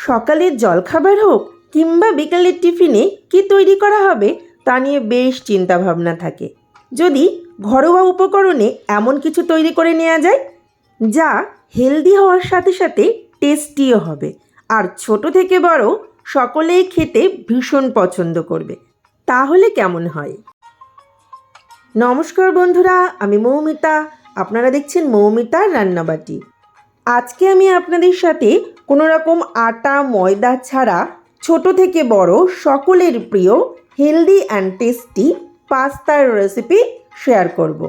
সকালের জলখাবার হোক কিংবা বিকালের টিফিনে কী তৈরি করা হবে তা নিয়ে বেশ চিন্তাভাবনা থাকে। যদি ঘরোয়া উপকরণে এমন কিছু তৈরি করে নেওয়া যায় যা হেলদি হওয়ার সাথে সাথে টেস্টিও হবে, আর ছোট থেকে বড় সকলেই খেতে ভীষণ পছন্দ করবে, তাহলে কেমন হয়? নমস্কার বন্ধুরা, আমি মৌমিতা। আপনারা দেখছেন মৌমিতার রান্নাবাটি। আজকে আমি আপনাদের সাথে কোনো রকম আটা ময়দা ছাড়া ছোট থেকে বড় সকলের প্রিয় হেলদি অ্যান্ড টেস্টি পাস্তার রেসিপি শেয়ার করব।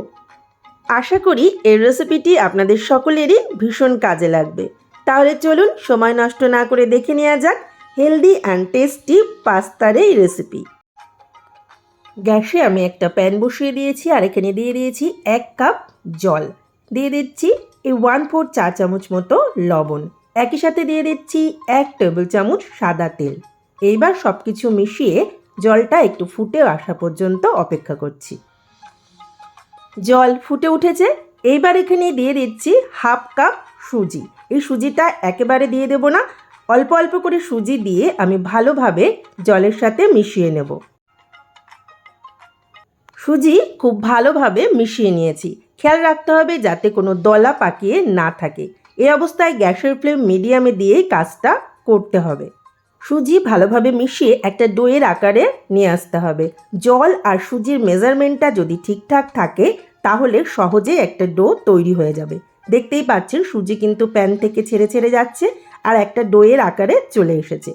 আশা করি এই রেসিপিটি আপনাদের সকলেরই ভীষণ কাজে লাগবে। তাহলে চলুন সময় নষ্ট না করে দেখে নেওয়া যাক হেলদি অ্যান্ড টেস্টি পাস্তার এই রেসিপি। গ্যাসে আমি একটা প্যান বসিয়ে দিয়েছি, আর এখানে দিয়ে দিয়েছি 1 কাপ জল, দিয়ে দিচ্ছি এই 1/4 চা চামচ মতো লবণ, একই সাথে দিয়ে দিচ্ছি 1 টেবিল চামচ সাদা তেল। এইবার সব কিছু মিশিয়ে জলটা একটু ফুটে আসা পর্যন্ত অপেক্ষা করছি। জল ফুটে উঠেছে, এইবার এখানে দিয়ে দিচ্ছি 1/2 কাপ সুজি। এই সুজিটা একেবারে দিয়ে দেব না, অল্প অল্প করে সুজি দিয়ে আমি ভালোভাবে জলের সাথে মিশিয়ে নেব। সুজি খুব ভালোভাবে মিশিয়ে নিয়েছি। খেয়াল রাখতে হবে যাতে কোনো দলা পাকিয়ে না থাকে। এই অবস্থায় গ্যাসের ফ্লেম মিডিয়ামে দিয়েই কাজটা করতে হবে। সুজি ভালোভাবে মিশিয়ে একটা ডোয়ের আকারে নিয়ে আসতে হবে। জল আর সুজির মেজারমেন্টটা যদি ঠিকঠাক থাকে তাহলে সহজে একটা ডো তৈরি হয়ে যাবে। দেখতেই পাচ্ছেন সুজি কিন্তু প্যান থেকে ছেড়ে ছেড়ে যাচ্ছে আর একটা ডোয়ের আকারে চলে এসেছে।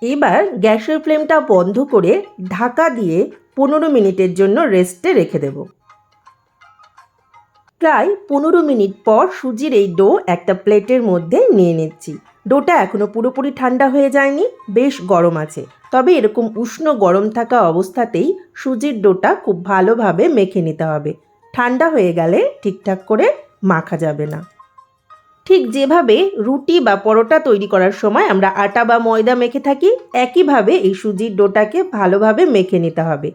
এবার গ্যাসের ফ্লেমটা বন্ধ করে ঢাকা দিয়ে 15 মিনিটের জন্য রেস্টে রেখে দেব। প্রায় 15 মিনিট পর সুজির এই ডো একটা প্লেটের মধ্যে নিয়ে নিচ্ছি। ডোটা এখনও পুরোপুরি ঠান্ডা হয়ে যায়নি, বেশ গরম আছে। তবে এরকম উষ্ণ গরম থাকা অবস্থাতেই সুজির ডোটা খুব ভালোভাবে মেখে নিতে হবে। ঠান্ডা হয়ে গেলে ঠিকঠাক করে মাখা যাবে না। ঠিক যেভাবে রুটি বা পরোটা তৈরি করার সময় আমরা আটা বা ময়দা মেখে থাকি, একইভাবে এই সুজির ডোটাকে ভালোভাবে মেখে নিতে হবে।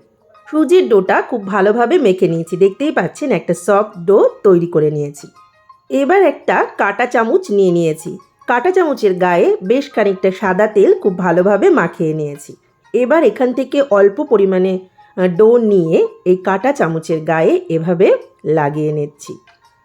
সুজির ডোটা খুব ভালোভাবে মেখে নিয়েছি, দেখতেই পাচ্ছেন একটা সফট ডো তৈরি করে নিয়েছি। এবার একটা কাঁটা চামচ নিয়ে নিয়েছি, কাঁটা চামচের গায়ে বেশ খানিকটা সাদা তেল খুব ভালোভাবে মাখিয়ে নিয়েছি। এবার এখান থেকে অল্প পরিমাণে ডো নিয়ে এই কাঁটা চামচের গায়ে এভাবে লাগিয়ে নিচ্ছি।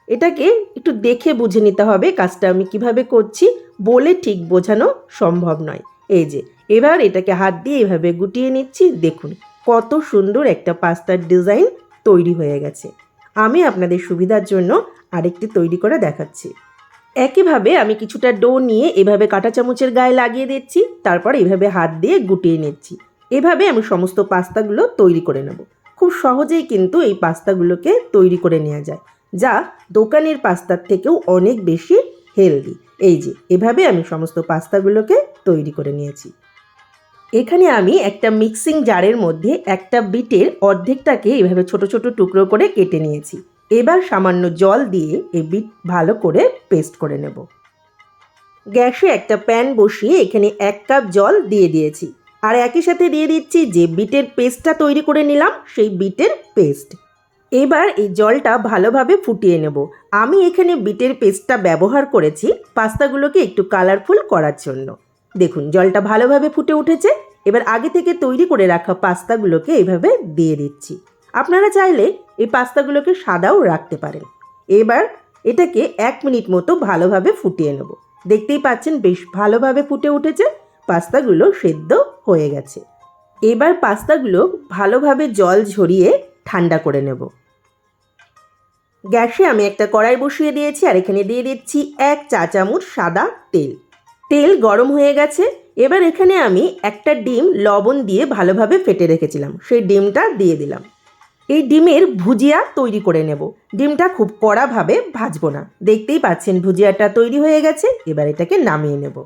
এটাকে একটু দেখে বুঝে নিতে হবে কাজটা আমি কিভাবে করছি, বলে ঠিক বোঝানো সম্ভব নয়। এই যে এবার এটাকে হাত দিয়ে এভাবে গুটিয়ে নিচ্ছি। দেখুন কত সুন্দর একটা পাস্তার ডিজাইন তৈরি হয়ে গেছে। আমি আপনাদের সুবিধার জন্য আরেকটি তৈরি করে দেখাচ্ছি। একইভাবে আমি কিছুটা ডো নিয়ে এভাবে কাঁটা চামচের গায়ে লাগিয়ে দিচ্ছি, তারপর এভাবে হাত দিয়ে গুটিয়ে নিচ্ছি। এভাবে আমি সমস্ত পাস্তাগুলো তৈরি করে নেব। খুব সহজেই কিন্তু এই পাস্তাগুলোকে তৈরি করে নেওয়া যায়, যা দোকানের পাস্তার থেকেও অনেক বেশি হেলদি। এই যে এভাবে আমি সমস্ত পাস্তাগুলোকে তৈরি করে নিয়েছি। এখানে আমি একটা মিক্সিং জারের মধ্যে একটা বিটের অর্ধেকটাকে এভাবে ছোট ছোট টুকরো করে কেটে নিয়েছি। এবার সামান্য জল দিয়ে এই বিট ভালো করে পেস্ট করে নেব। গ্যাসে একটা প্যান বসিয়ে এখানে 1 কাপ জল দিয়ে দিয়েছি, আর একই সাথে দিয়ে দিচ্ছি যে বিটের পেস্টটা তৈরি করে নিলাম সেই বিটের পেস্ট। এবার এই জলটা ভালোভাবে ফুটিয়ে নেব। আমি এখানে বিটের পেস্টটা ব্যবহার করেছি পাস্তাগুলোকে একটু কালারফুল করার জন্য। দেখুন জলটা ভালোভাবে ফুটে উঠেছে। এবার আগে থেকে তৈরি করে রাখা পাস্তাগুলোকে এইভাবে দিয়ে দিচ্ছি। আপনারা চাইলে এই পাস্তাগুলোকে সাদাও রাখতে পারেন। এবার এটাকে 1 মিনিট মতো ভালোভাবে ফুটিয়ে নেব। দেখতেই পাচ্ছেন বেশ ভালোভাবে ফুটে উঠেছে, পাস্তাগুলো সেদ্ধ হয়ে গেছে। এবার পাস্তাগুলো ভালোভাবে জল ঝরিয়ে ঠান্ডা করে নেব। গ্যাসে আমি একটা কড়াই বসিয়ে দিয়েছি, আর এখানে দিয়ে দিচ্ছি 1 চা চামচ সাদা তেল। তেল গরম হয়ে গেছে। এবার এখানে আমি একটা ডিম লবণ দিয়ে ভালোভাবে ফেটে রেখেছিলাম, সেই ডিমটা দিয়ে দিলাম। এই ডিমের ভুজিয়া তৈরি করে নেব। ডিমটা খুব কড়াভাবে ভাজবো না। দেখতেই পাচ্ছেন ভুজিয়াটা তৈরি হয়ে গেছে। এবার এটাকে নামিয়ে নেব।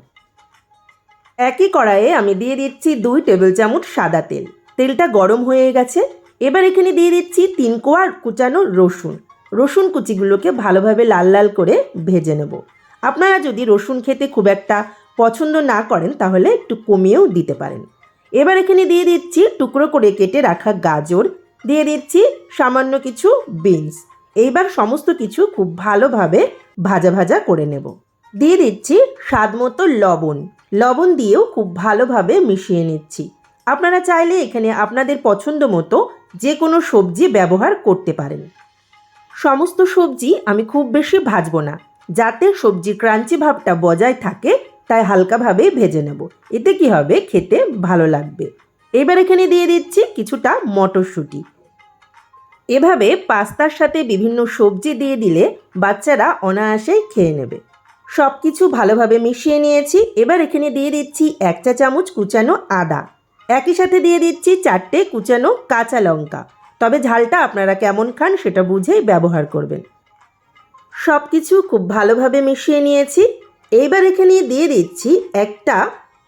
একই কড়াইয়ে আমি দিয়ে দিচ্ছি 2 টেবিল চামচ সাদা তেল। তেলটা গরম হয়ে গেছে। এবার এখানে দিয়ে দিচ্ছি 3 কোয়া কুচানো রসুন। রসুন কুচিগুলোকে ভালোভাবে লাল লাল করে ভেজে নেব। আপনারা যদি রসুন খেতে খুব একটা পছন্দ না করেন তাহলে একটু কমিয়েও দিতে পারেন। এবার এখানে দিয়ে দিচ্ছি টুকরো করে কেটে রাখা গাজর, দিয়ে দিচ্ছি সামান্য কিছু বিনস। এইবার সমস্ত কিছু খুব ভালোভাবে ভাজা ভাজা করে নেব। দিয়ে দিচ্ছি স্বাদ মতো লবণ। লবণ দিয়েও খুব ভালোভাবে মিশিয়ে নিচ্ছি। আপনারা চাইলে এখানে আপনাদের পছন্দ মতো যে কোনো সবজি ব্যবহার করতে পারেন। সমস্ত সবজি আমি খুব বেশি ভাজবো না, যাতে সবজির ক্রাঞ্চি ভাবটা বজায় থাকে, তাই হালকাভাবে ভেজে নেব। এতে কি হবে, খেতে ভালো লাগবে। এবার এখানে দিয়ে দিচ্ছি কিছুটা মটরশুঁটি। এভাবে পাস্তার সাথে বিভিন্ন সবজি দিয়ে দিলে বাচ্চারা অনায়াসেই খেয়ে নেবে। সব কিছু ভালোভাবে মিশিয়ে নিয়েছি। এবার এখানে দিয়ে দিচ্ছি 1 চা চামচ কুচানো আদা। একই সাথে দিয়ে দিচ্ছি 4টে কুচানো কাঁচা লঙ্কা। তবে ঝালটা আপনারা কেমন খান সেটা বুঝেই ব্যবহার করবেন। সব কিছু খুব ভালোভাবে মিশিয়ে নিয়েছি। এইবার এখানে দিয়ে দিচ্ছি একটা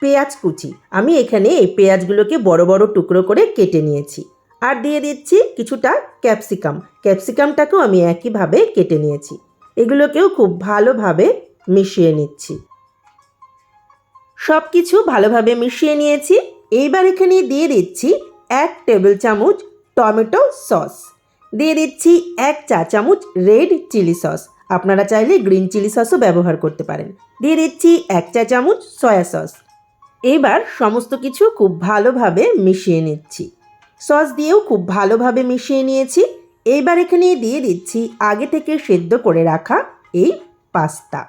পেঁয়াজ কুচি। আমি এখানে এই পেঁয়াজগুলোকে বড় বড় টুকরো করে কেটে নিয়েছি। আর দিয়ে দিচ্ছি কিছুটা ক্যাপসিকাম। ক্যাপসিকামটাকেও আমি একইভাবে কেটে নিয়েছি। এগুলোকেও খুব ভালোভাবে মিশিয়ে নিচ্ছি। সব কিছু ভালোভাবে মিশিয়ে নিয়েছি। এইবার এখানে দিয়ে দিচ্ছি 1 টেবিল চামচ টমেটো সস। দিয়ে দিচ্ছি 1 চা চামচ রেড চিলি সস। আপনারা চাইলে গ্রিন চিলি সসও ব্যবহার করতে পারেন। দিয়ে দিচ্ছি 1 চা চামচ সয়া সস। এবার সমস্ত কিছু খুব ভালোভাবে মিশিয়ে নিচ্ছি। সস দিয়েও খুব ভালোভাবে মিশিয়ে নিয়েছি। এইবার এখানে দিয়ে দিচ্ছি আগে থেকে সেদ্ধ করে রাখা এই পাস্তা।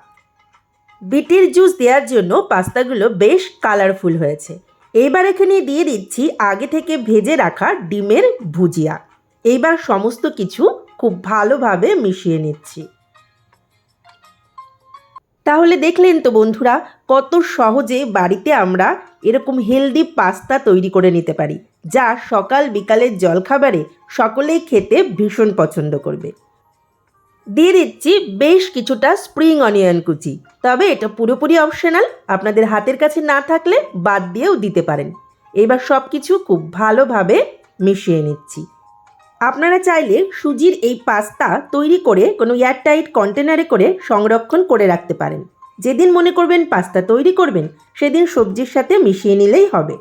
বিটের জুস দেওয়ার জন্য পাস্তাগুলো বেশ কালারফুল হয়েছে। এইবার এখানে দিয়ে দিচ্ছি আগে থেকে ভেজে রাখা ডিমের ভুজিয়া। এইবার সমস্ত কিছু খুব ভালোভাবে মিশিয়ে নিচ্ছি। তাহলে দেখলেন তো বন্ধুরা, কত সহজে বাড়িতে আমরা এরকম হেলদি পাস্তা তৈরি করে নিতে পারি, যা সকাল বিকালের জলখাবারে সকলেই খেতে ভীষণ পছন্দ করবে। দিয়ে দিচ্ছি বেশ কিছুটা স্প্রিং অনিয়ন কুচি। তবে এটা পুরোপুরি অপশনাল, আপনাদের হাতের কাছে না থাকলে বাদ দিয়েও দিতে পারেন। এবার সব কিছু খুব ভালোভাবে মিশিয়ে নিচ্ছি। আপনারা চাইলে সুজির এই পাস্তা তৈরি করে কোনো এয়ারটাইট কন্টেনারে করে সংরক্ষণ করে রাখতে পারেন। যেদিন মনে করবেন পাস্তা তৈরি করবেন, সেদিন সবজির সাথে মিশিয়ে নিলেই হবে।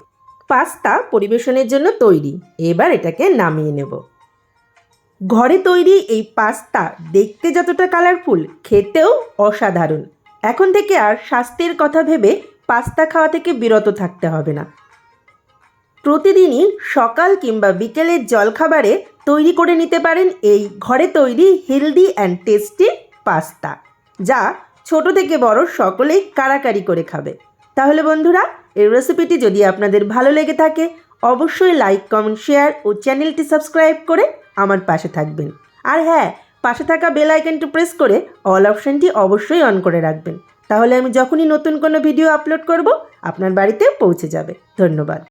পাস্তা পরিবেশনের জন্য তৈরি। এবার এটাকে নামিয়ে নেব। ঘরে তৈরি এই পাস্তা দেখতে যতটা কালারফুল, খেতেও অসাধারণ। এখন থেকে আর স্বাস্থ্যের কথা ভেবে পাস্তা খাওয়া থেকে বিরত থাকতে হবে না। প্রতিদিনই সকাল কিংবা বিকেলের জলখাবারে তৈরি করে নিতে পারেন এই ঘরে তৈরি হেলদি অ্যান্ড টেস্টি পাস্তা, যা ছোট থেকে বড় সকলেই কাড়াকাড়ি করে খাবে। তাহলে বন্ধুরা, এই রেসিপিটি যদি আপনাদের ভালো লেগে থাকে, অবশ্যই লাইক, কমেন্ট, শেয়ার ও চ্যানেলটি সাবস্ক্রাইব করে আমার পাশে থাকবেন। আর হ্যাঁ, পাশে থাকা বেল আইকনটি প্রেস করে অল অপশানটি অবশ্যই অন করে রাখবেন। তাহলে আমি যখনই নতুন কোনো ভিডিও আপলোড করব, আপনার বাড়িতে পৌঁছে যাবে। ধন্যবাদ।